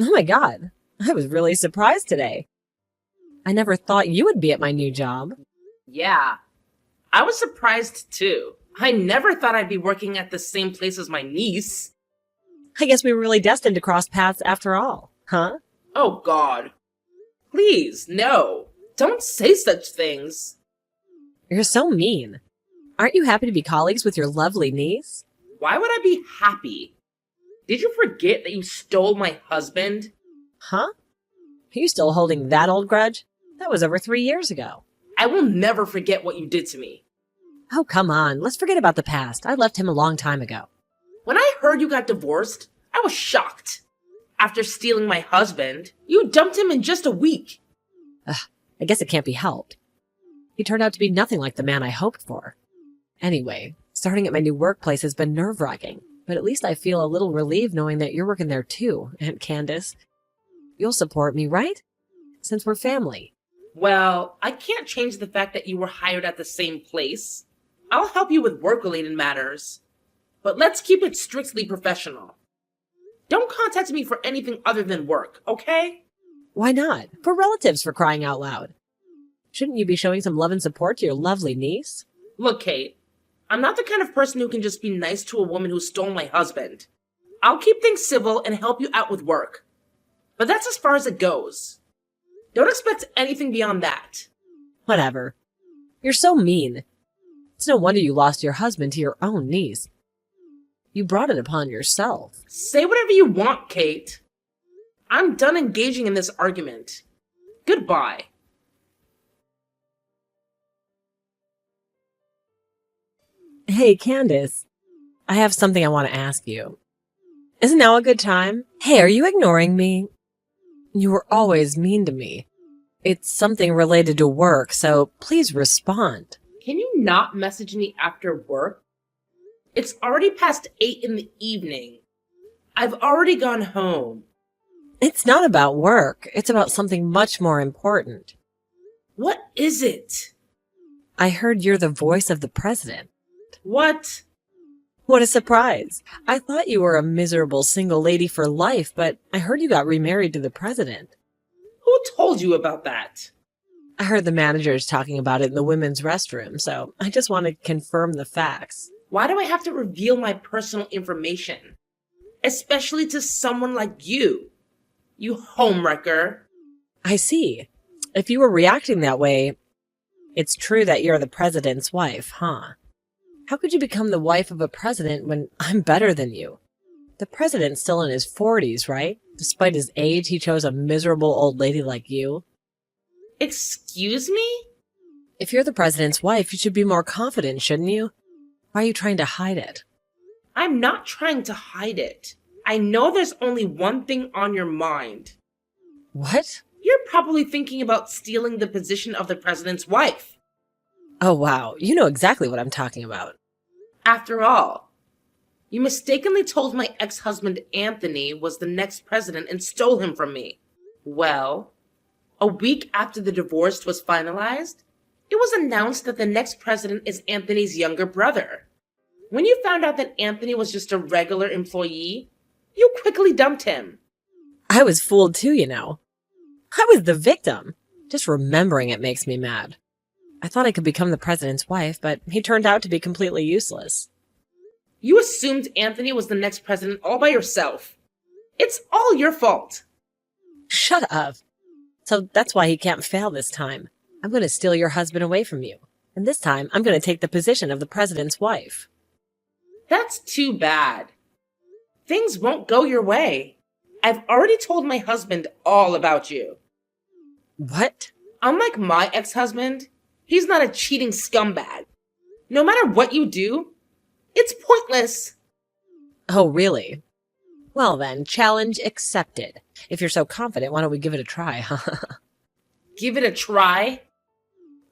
Oh my God, I was really surprised today. I never thought you would be at my new job. Yeah, I was surprised too. I never thought I'd be working at the same place as my niece. I guess we were really destined to cross paths after all, huh? Oh God. Please, no. Don't say such things. You're so mean. Aren't you happy to be colleagues with your lovely niece? Why would I be happy? Did you forget that you stole my husband? Huh? Are you still holding that old grudge? That was over 3 years ago. I will never forget what you did to me. Oh, come on. Let's forget about the past. I left him a long time ago. When I heard you got divorced, I was shocked. After stealing my husband, you dumped him in just a week. I guess it can't be helped. He turned out to be nothing like the man I hoped for. Anyway, starting at my new workplace has been nerve-wracking, but at least I feel a little relieved knowing that you're working there too, Aunt Candace. You'll support me, right? Since we're family. Well, I can't change the fact that you were hired at the same place. I'll help you with work-related matters. But let's keep it strictly professional. Don't contact me for anything other than work, okay? Why not? We're relatives, for crying out loud. Shouldn't you be showing some love and support to your lovely niece? Look, Kate, I'm not the kind of person who can just be nice to a woman who stole my husband. I'll keep things civil and help you out with work. But that's as far as it goes. Don't expect anything beyond that. Whatever. You're so mean. It's no wonder you lost your husband to your own niece. You brought it upon yourself. Say whatever you want, Kate. I'm done engaging in this argument. Goodbye. Hey, Candace. I have something I want to ask you. Isn't now a good time? Hey, are you ignoring me? You were always mean to me. It's something related to work, so please respond. Can you not message me after work? It's already past 8 in the evening. I've already gone home. It's not about work. It's about something much more important. What is it? I heard you're the voice of the president. What? What a surprise. I thought you were a miserable single lady for life, but I heard you got remarried to the president. Who told you about that? I heard the managers talking about it in the women's restroom, so I just want to confirm the facts. Why do I have to reveal my personal information? Especially to someone like you. You homewrecker. I see. If you were reacting that way, it's true that you're the president's wife, huh? How could you become the wife of a president when I'm better than you? The president's still in his 40s, right? Despite his age, he chose a miserable old lady like you. Excuse me? If you're the president's wife, you should be more confident, shouldn't you? Why are you trying to hide it? I'm not trying to hide it. I know there's only one thing on your mind. What? You're probably thinking about stealing the position of the president's wife. Oh, wow. You know exactly what I'm talking about. After all, you mistakenly told my ex-husband Anthony was the next president and stole him from me. Well, a week after the divorce was finalized, it was announced that the next president is Anthony's younger brother. When you found out that Anthony was just a regular employee, you quickly dumped him. I was fooled too, you know. I was the victim. Just remembering it makes me mad. I thought I could become the president's wife, but he turned out to be completely useless. You assumed Anthony was the next president all by yourself. It's all your fault. Shut up. So that's why he can't fail this time. I'm going to steal your husband away from you. And this time, I'm going to take the position of the president's wife. That's too bad. Things won't go your way. I've already told my husband all about you. What? Unlike my ex-husband, he's not a cheating scumbag. No matter what you do, it's pointless. Oh, really? Well then, challenge accepted. If you're so confident, why don't we give it a try, Give it a try?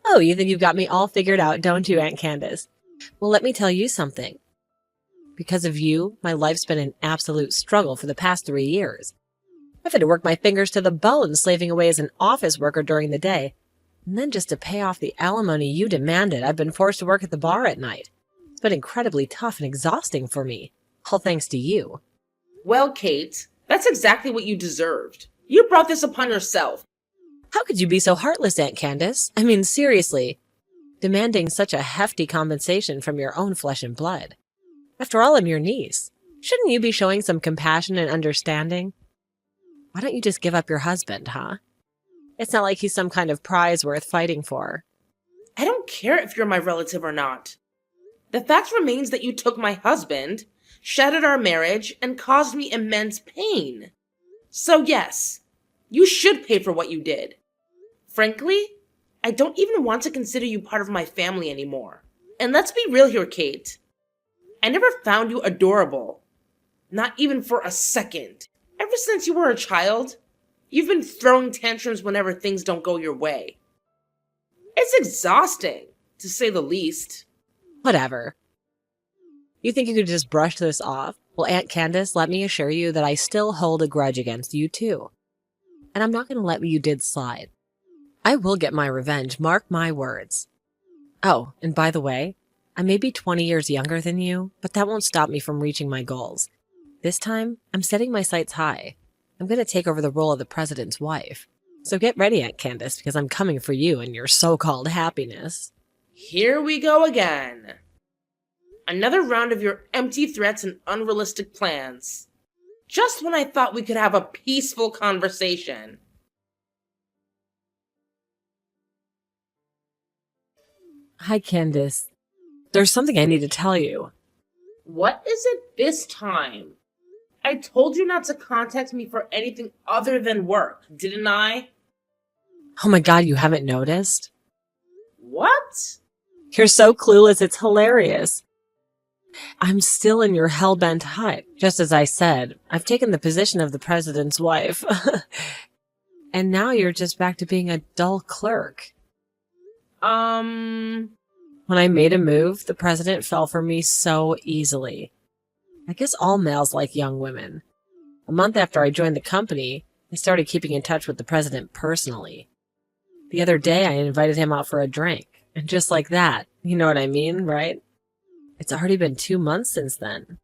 Oh, you think you've got me all figured out, don't you, Aunt Candace? Well, let me tell you something. Because of you, my life's been an absolute struggle for the past 3 years. I've had to work my fingers to the bone slaving away as an office worker during the day. And then just to pay off the alimony you demanded, I've been forced to work at the bar at night. It's been incredibly tough and exhausting for me. All thanks to you. Well, Kate, That's exactly what you deserved. You brought this upon yourself. How could you be so heartless, Aunt Candace? I mean, seriously, demanding such a hefty compensation from your own flesh and blood. After all, I'm your niece. Shouldn't you be showing some compassion and understanding? Why don't you just give up your husband, huh? It's not like he's some kind of prize worth fighting for. I don't care if you're my relative or not. The fact remains that you took my husband, shattered our marriage, and caused me immense pain. So yes, you should pay for what you did. Frankly, I don't even want to consider you part of my family anymore. And let's be real here, Kate. I never found you adorable. Not even for a second. Ever since you were a child, you've been throwing tantrums whenever things don't go your way. It's exhausting, to say the least. Whatever. You think you could just brush this off? Well, Aunt Candace, let me assure you that I still hold a grudge against you too. And I'm not going to let what you did slide. I will get my revenge, mark my words. Oh, and by the way, I may be 20 years younger than you, but that won't stop me from reaching my goals. This time, I'm setting my sights high. I'm going to take over the role of the president's wife. So get ready, Aunt Candace, because I'm coming for you and your so-called happiness. Here we go again. Another round of your empty threats and unrealistic plans. Just when I thought we could have a peaceful conversation. Hi, Candace. There's something I need to tell you. What is it this time? I told you not to contact me for anything other than work, didn't I? Oh my God, you haven't noticed? What? You're so clueless, it's hilarious. I'm still in your hell-bent hut. Just as I said, I've taken the position of the president's wife. And now you're just back to being a dull clerk. When I made a move, the president fell for me so easily. I guess all males like young women. A month after I joined the company, I started keeping in touch with the president personally. The other day, I invited him out for a drink. And just like that, you know what I mean, right? It's already been 2 months since then.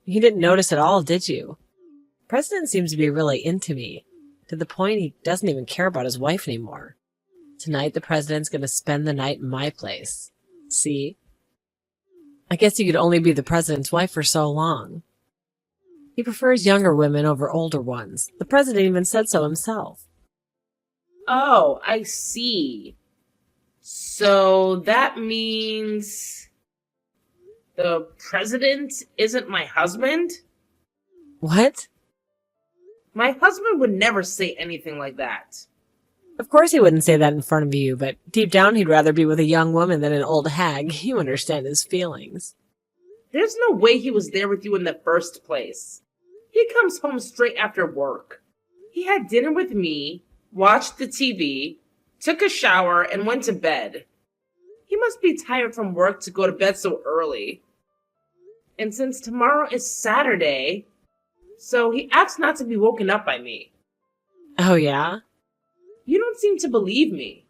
You didn't notice at all, did you? The president seems to be really into me, to the point he doesn't even care about his wife anymore. Tonight, the president's going to spend the night in my place. See? I guess you could only be the president's wife for so long. He prefers younger women over older ones. The president even said so himself. Oh, I see. So that means the president isn't my husband? What? My husband would never say anything like that. Of course he wouldn't say that in front of you, but deep down he'd rather be with a young woman than an old hag. You understand his feelings. There's no way he was there with you in the first place. He comes home straight after work. He had dinner with me, watched the TV, took a shower, and went to bed. He must be tired from work to go to bed so early. And since tomorrow is Saturday, so he acts not to be woken up by me. Oh, yeah? You don't seem to believe me.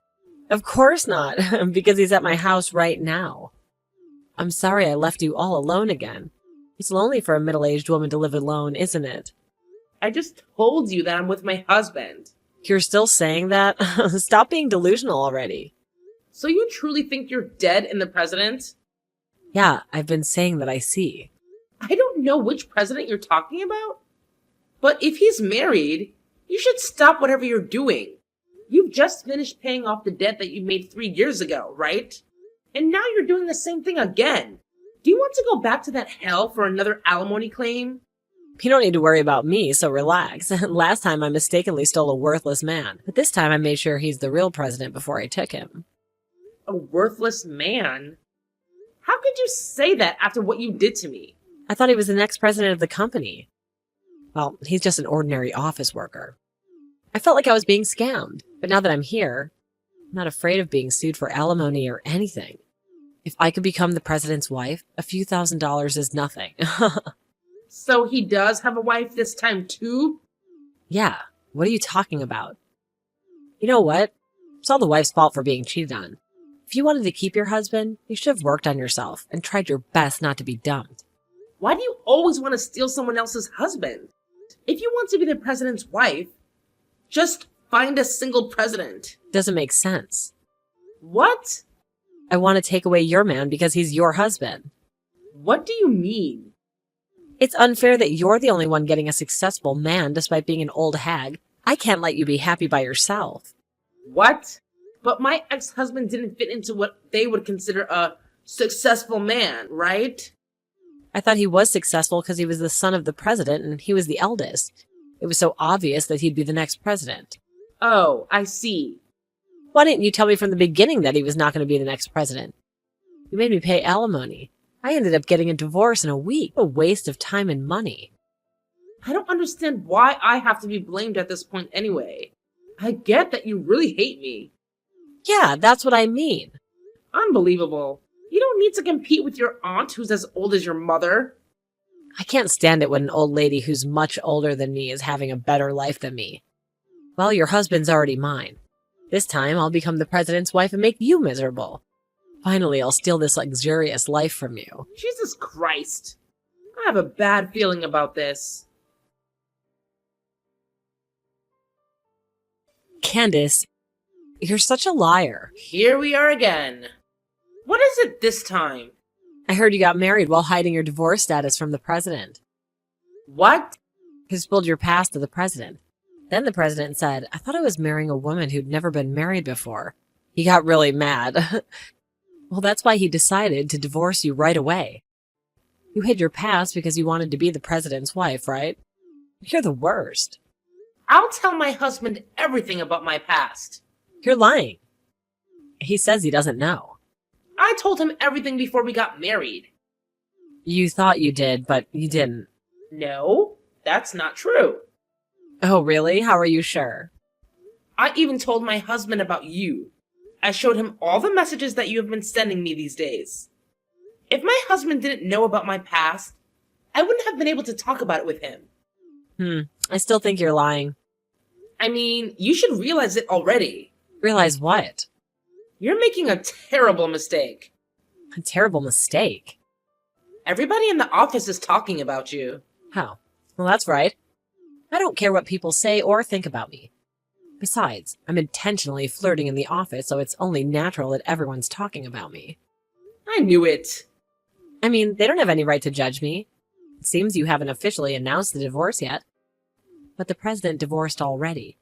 Of course not, because he's at my house right now. I'm sorry I left you all alone again. It's lonely for a middle-aged woman to live alone, isn't it? I just told you that I'm with my husband. You're still saying that? Stop being delusional already. So you truly think you're dead in the president? Yeah, I've been saying that I see. I don't know which president you're talking about. But if he's married, you should stop whatever you're doing. You've just finished paying off the debt that you made 3 years ago, right? And now you're doing the same thing again. Do you want to go back to that hell for another alimony claim? You don't need to worry about me, so relax. Last time I mistakenly stole a worthless man, but this time I made sure he's the real president before I took him. A worthless man? How could you say that after what you did to me? I thought he was the next president of the company. Well, he's just an ordinary office worker. I felt like I was being scammed, but now that I'm here, I'm not afraid of being sued for alimony or anything. If I could become the president's wife, a few $1,000s is nothing. So he does have a wife this time too? Yeah, what are you talking about? You know what? It's all the wife's fault for being cheated on. If you wanted to keep your husband, you should have worked on yourself and tried your best not to be dumped. Why do you always want to steal someone else's husband? If you want to be the president's wife, just find a single president. Doesn't make sense. What? I want to take away your man because he's your husband. What do you mean? It's unfair that you're the only one getting a successful man despite being an old hag. I can't let you be happy by yourself. What? But my ex-husband didn't fit into what they would consider a successful man, right? I thought he was successful because he was the son of the president and he was the eldest. It was so obvious that he'd be the next president. Oh, I see. Why didn't you tell me from the beginning that he was not going to be the next president? You made me pay alimony. I ended up getting a divorce in a week. A waste of time and money. I don't understand why I have to be blamed at this point anyway. I get that you really hate me. Yeah, that's what I mean. Unbelievable. You don't need to compete with your aunt who's as old as your mother. I can't stand it when an old lady who's much older than me is having a better life than me. Well, your husband's already mine. This time I'll become the president's wife and make you miserable. Finally, I'll steal this luxurious life from you. Jesus Christ. I have a bad feeling about this. Candace, you're such a liar. Here we are again. What is it this time? I heard you got married while hiding your divorce status from the president. What? You spilled your past to the president. Then the president said, I thought I was marrying a woman who'd never been married before. He got really mad. Well, that's why he decided to divorce you right away. You hid your past because you wanted to be the president's wife, right? You're the worst. I'll tell my husband everything about my past. You're lying. He says he doesn't know. I told him everything before we got married. You thought you did, but you didn't. No, that's not true. Oh, really? How are you sure? I even told my husband about you. I showed him all the messages that you have been sending me these days. If my husband didn't know about my past, I wouldn't have been able to talk about it with him. I still think you're lying. I mean, you should realize it already. Realize what? You're making a terrible mistake. A terrible mistake. Everybody in the office is talking about you. How? Well, that's right. I don't care what people say or think about me. Besides, I'm intentionally flirting in the office, so it's only natural that everyone's talking about me. I knew it. I mean, they don't have any right to judge me. It seems you haven't officially announced the divorce yet. But the president divorced already.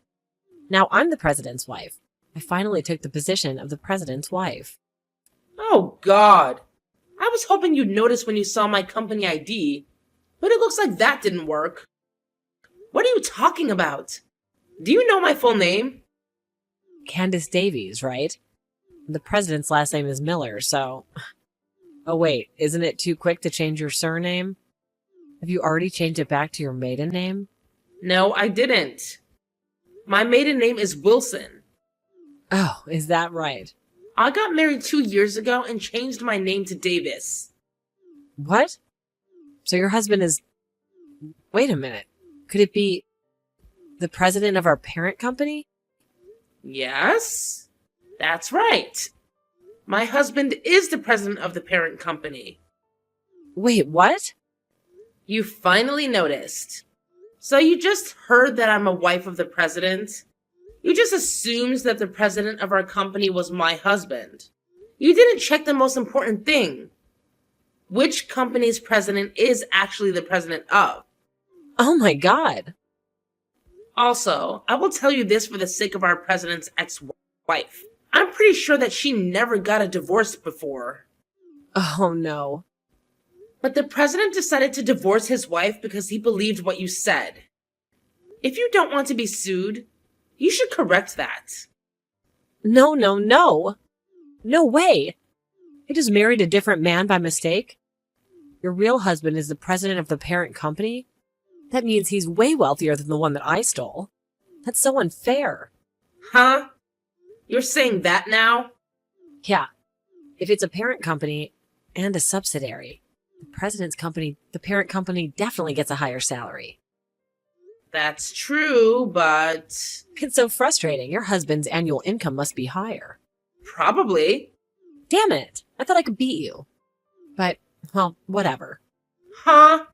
Now I'm the president's wife. I finally took the position of the president's wife. Oh, God. I was hoping you'd notice when you saw my company ID, but it looks like that didn't work. What are you talking about? Do you know my full name? Candace Davies, right? The president's last name is Miller, so... Oh wait, isn't it too quick to change your surname? Have you already changed it back to your maiden name? No, I didn't. My maiden name is Wilson. Oh, is that right? I got married 2 years ago and changed my name to Davis. What? So your husband is... Wait a minute. Could it be the president of our parent company? Yes, that's right. My husband is the president of the parent company. Wait, what? You finally noticed. So you just heard that I'm a wife of the president? You just assumed that the president of our company was my husband. You didn't check the most important thing. Which company's president is actually the president of? Oh my God. Also, I will tell you this for the sake of our president's ex-wife. I'm pretty sure that she never got a divorce before. Oh no. But the president decided to divorce his wife because he believed what you said. If you don't want to be sued, you should correct that. No, no, no. No way. I just married a different man by mistake. Your real husband is the president of the parent company? That means he's way wealthier than the one that I stole. That's so unfair. Huh? You're saying that now? Yeah. If it's a parent company and a subsidiary, the parent company definitely gets a higher salary. That's true, but... It's so frustrating. Your husband's annual income must be higher. Probably. Damn it. I thought I could beat you. But, well, whatever. Huh?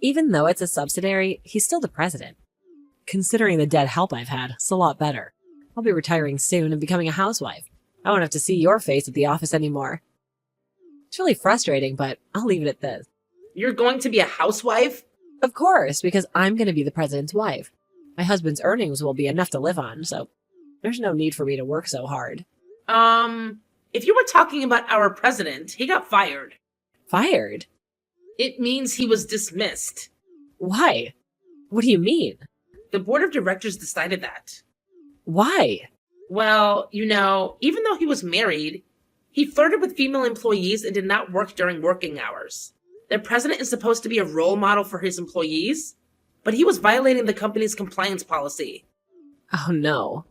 Even though it's a subsidiary, he's still the president. Considering the dead help I've had, it's a lot better. I'll be retiring soon and becoming a housewife. I won't have to see your face at the office anymore. It's really frustrating, but I'll leave it at this. You're going to be a housewife? Of course, because I'm going to be the president's wife. My husband's earnings will be enough to live on, so there's no need for me to work so hard. If you were talking about our president, he got fired. Fired? It means he was dismissed. Why? What do you mean? The board of directors decided that. Why? Well, even though he was married, he flirted with female employees and did not work during working hours. The president is supposed to be a role model for his employees, but he was violating the company's compliance policy. Oh no.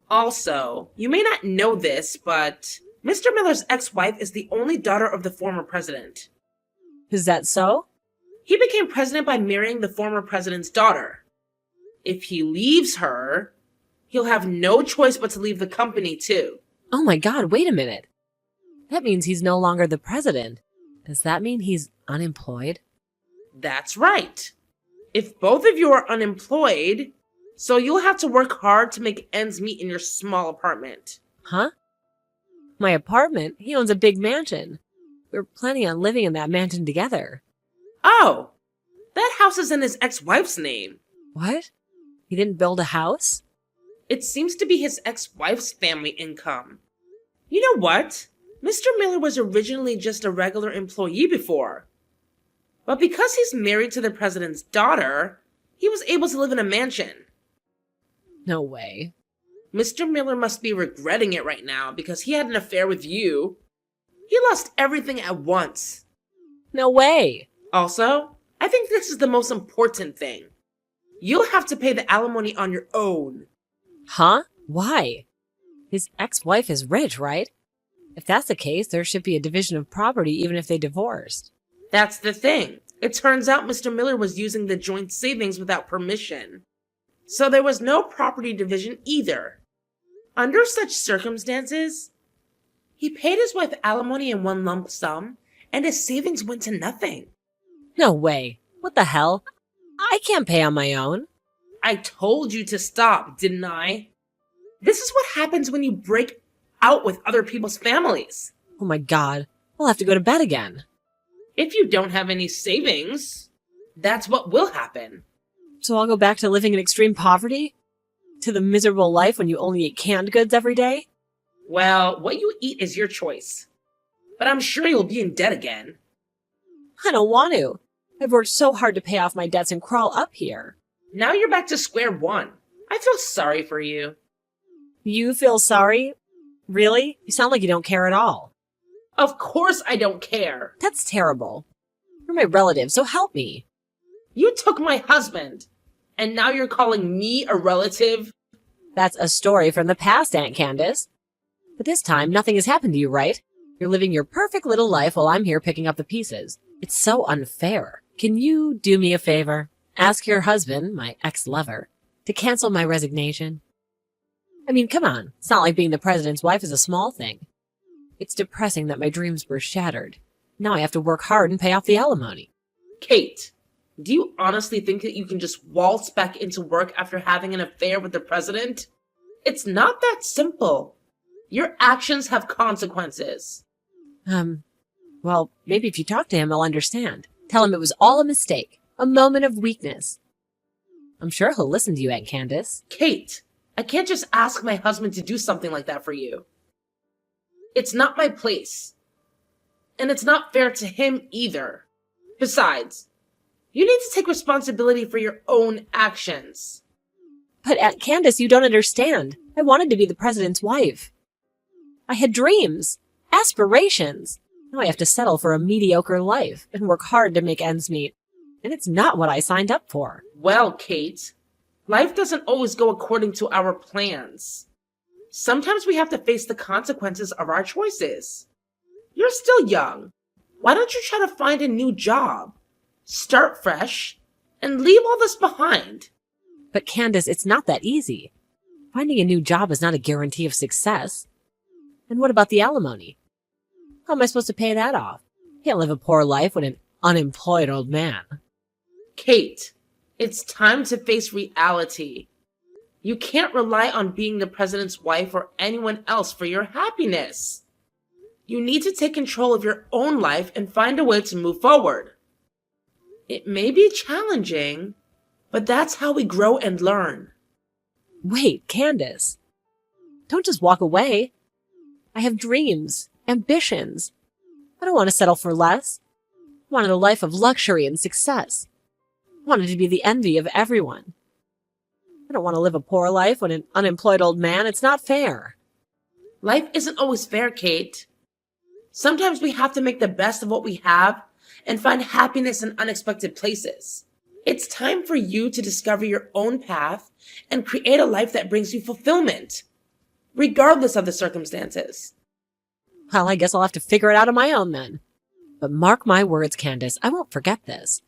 Also, you may not know this, but Mr. Miller's ex-wife is the only daughter of the former president. Is that so? He became president by marrying the former president's daughter. If he leaves her, he'll have no choice but to leave the company too. Oh my God, wait a minute. That means he's no longer the president. Does that mean he's unemployed? That's right. If both of you are unemployed, so you'll have to work hard to make ends meet in your small apartment. Huh? My apartment? He owns a big mansion. We're planning on living in that mansion together. Oh, that house is in his ex-wife's name. What? He didn't build a house? It seems to be his ex-wife's family income. You know what? Mr. Miller was originally just a regular employee before. But because he's married to the president's daughter, he was able to live in a mansion. No way. Mr. Miller must be regretting it right now because he had an affair with you. He lost everything at once. No way. Also, I think this is the most important thing. You'll have to pay the alimony on your own. Huh? Why? His ex-wife is rich, right? If that's the case, there should be a division of property even if they divorced. That's the thing. It turns out Mr. Miller was using the joint savings without permission. So there was no property division either. Under such circumstances, he paid his wife alimony in one lump sum, and his savings went to nothing. No way. What the hell? I can't pay on my own. I told you to stop, didn't I? This is what happens when you break out with other people's families. Oh my God. I'll have to go to bed again. If you don't have any savings, that's what will happen. So I'll go back to living in extreme poverty? To the miserable life when you only eat canned goods every day? Well, what you eat is your choice. But I'm sure you'll be in debt again. I don't want to. I've worked so hard to pay off my debts and crawl up here. Now you're back to square one. I feel sorry for you. You feel sorry? Really? You sound like you don't care at all. Of course I don't care. That's terrible. You're my relative, so help me. You took my husband, and now you're calling me a relative? That's a story from the past, Aunt Candace. But this time, nothing has happened to you, right? You're living your perfect little life while I'm here picking up the pieces. It's so unfair. Can you do me a favor? Ask your husband, my ex-lover, to cancel my resignation. I mean, come on. It's not like being the president's wife is a small thing. It's depressing that my dreams were shattered. Now I have to work hard and pay off the alimony. Kate, do you honestly think that you can just waltz back into work after having an affair with the president? It's not that simple. Your actions have consequences. Well, maybe if you talk to him, he'll understand. Tell him it was all a mistake, a moment of weakness. I'm sure he'll listen to you, Aunt Candace. Kate, I can't just ask my husband to do something like that for you. It's not my place. And it's not fair to him either. Besides, you need to take responsibility for your own actions. But Aunt Candace, you don't understand. I wanted to be the president's wife. I had dreams, aspirations. Now I have to settle for a mediocre life and work hard to make ends meet. And it's not what I signed up for. Well, Kate, life doesn't always go according to our plans. Sometimes we have to face the consequences of our choices. You're still young. Why don't you try to find a new job? Start fresh and leave all this behind. But Candace, it's not that easy. Finding a new job is not a guarantee of success. And what about the alimony? How am I supposed to pay that off? Can't live a poor life with an unemployed old man. Kate, it's time to face reality. You can't rely on being the president's wife or anyone else for your happiness. You need to take control of your own life and find a way to move forward. It may be challenging, but that's how we grow and learn. Wait, Candace. Don't just walk away. I have dreams, ambitions. I don't want to settle for less. I wanted a life of luxury and success. I wanted to be the envy of everyone. I don't want to live a poor life when an unemployed old man. It's not fair. Life isn't always fair, Kate. Sometimes we have to make the best of what we have and find happiness in unexpected places. It's time for you to discover your own path and create a life that brings you fulfillment, regardless of the circumstances. Well, I guess I'll have to figure it out on my own then. But mark my words, Candace, I won't forget this.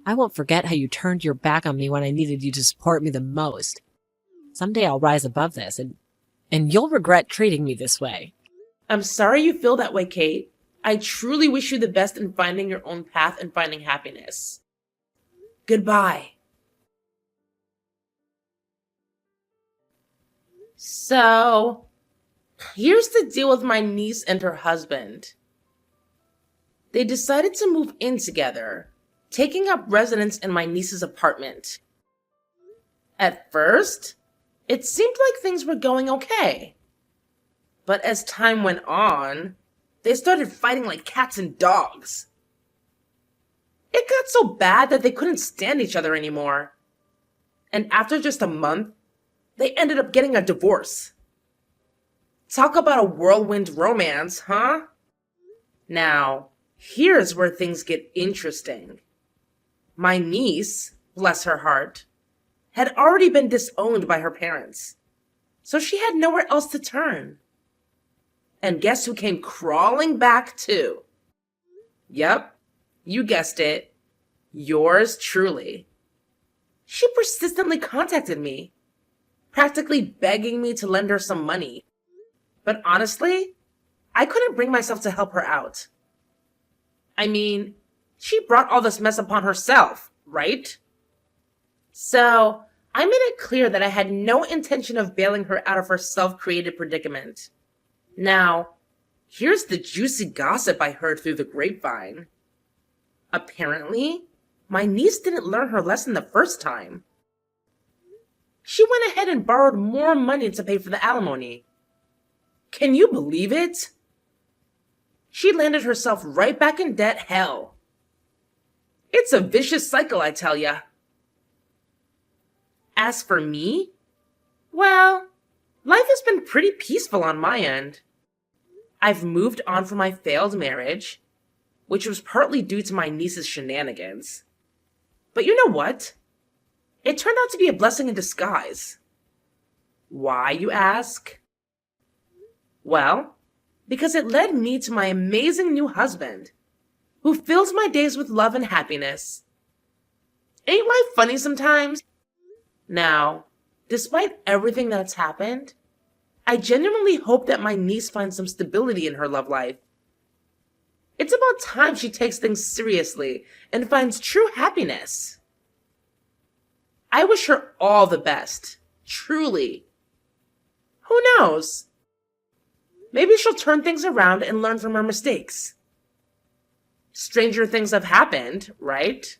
I won't forget how you turned your back on me when I needed you to support me the most. Someday I'll rise above this, and you'll regret treating me this way. I'm sorry you feel that way, Kate. I truly wish you the best in finding your own path and finding happiness. Goodbye. So, here's the deal with my niece and her husband. They decided to move in together, taking up residence in my niece's apartment. At first, it seemed like things were going okay. But as time went on, they started fighting like cats and dogs. It got so bad that they couldn't stand each other anymore. And after just a month, they ended up getting a divorce. Talk about a whirlwind romance, huh? Now, here's where things get interesting. My niece, bless her heart, had already been disowned by her parents, so she had nowhere else to turn. And guess who came crawling back too? Yep, you guessed it. Yours truly. She persistently contacted me, practically begging me to lend her some money. But honestly, I couldn't bring myself to help her out. I mean, she brought all this mess upon herself, right? So, I made it clear that I had no intention of bailing her out of her self-created predicament. Now, here's the juicy gossip I heard through the grapevine. Apparently, my niece didn't learn her lesson the first time. She went ahead and borrowed more money to pay for the alimony. Can you believe it? She landed herself right back in debt hell. It's a vicious cycle, I tell ya. As for me, well, life has been pretty peaceful on my end. I've moved on from my failed marriage, which was partly due to my niece's shenanigans. But you know what? It turned out to be a blessing in disguise. Why, you ask? Well, because it led me to my amazing new husband, who fills my days with love and happiness. Ain't life funny sometimes? Now, despite everything that's happened, I genuinely hope that my niece finds some stability in her love life. It's about time she takes things seriously and finds true happiness. I wish her all the best, truly. Who knows? Maybe she'll turn things around and learn from her mistakes. Stranger things have happened, right?